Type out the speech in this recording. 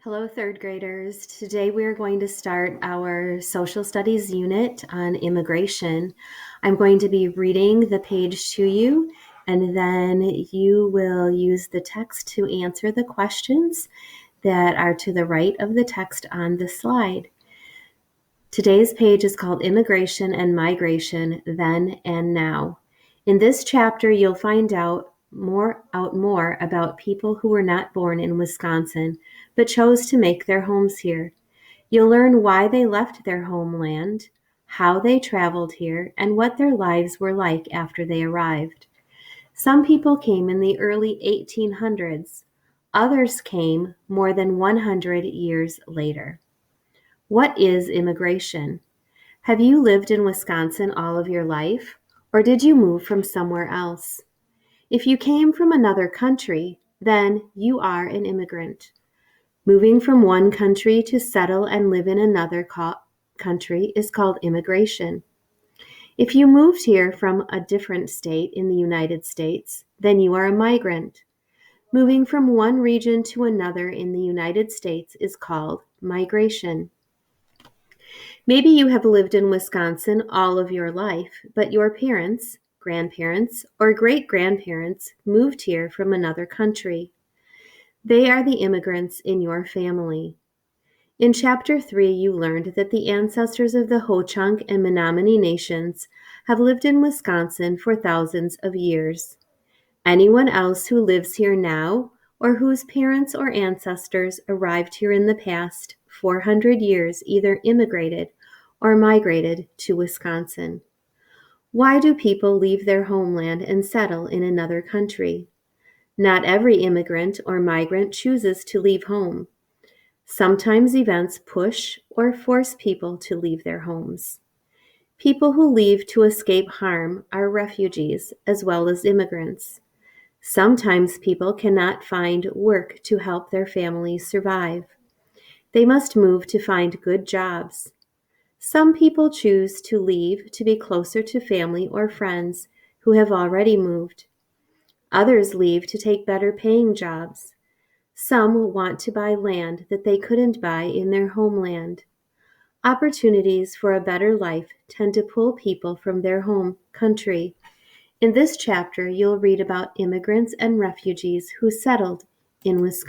Hello, third graders. Today we are going to start our social studies unit on immigration. I'm going to be reading the page to you, and then you will use the text to answer the questions that are to the right of the text on the slide. Today's page is called Immigration and Migration, Then and Now. In this chapter, you'll find out more about people who were not born in Wisconsin, but chose to make their homes here. You'll learn why they left their homeland, how they traveled here, and what their lives were like after they arrived. Some people came in the early 1800s. Others came more than 100 years later. What is immigration? Have you lived in Wisconsin all of your life, or did you move from somewhere else? If you came from another country, then you are an immigrant. Moving from one country to settle and live in another country is called immigration. If you moved here from a different state in the United States, then you are a migrant. Moving from one region to another in the United States is called migration. Maybe you have lived in Wisconsin all of your life, but your parents, grandparents, or great-grandparents moved here from another country. They are the immigrants in your family. In Chapter 3, you learned that the ancestors of the Ho-Chunk and Menominee nations have lived in Wisconsin for thousands of years. Anyone else who lives here now or whose parents or ancestors arrived here in the past 400 years either immigrated or migrated to Wisconsin. Why do people leave their homeland and settle in another country? Not every immigrant or migrant chooses to leave home. Sometimes events push or force people to leave their homes. People who leave to escape harm are refugees as well as immigrants. Sometimes people cannot find work to help their families survive. They must move to find good jobs. Some people choose to leave to be closer to family or friends who have already moved. Others leave to take better paying jobs. Some want to buy land that they couldn't buy in their homeland. Opportunities for a better life tend to pull people from their home country. In this chapter, you'll read about immigrants and refugees who settled in Wisconsin.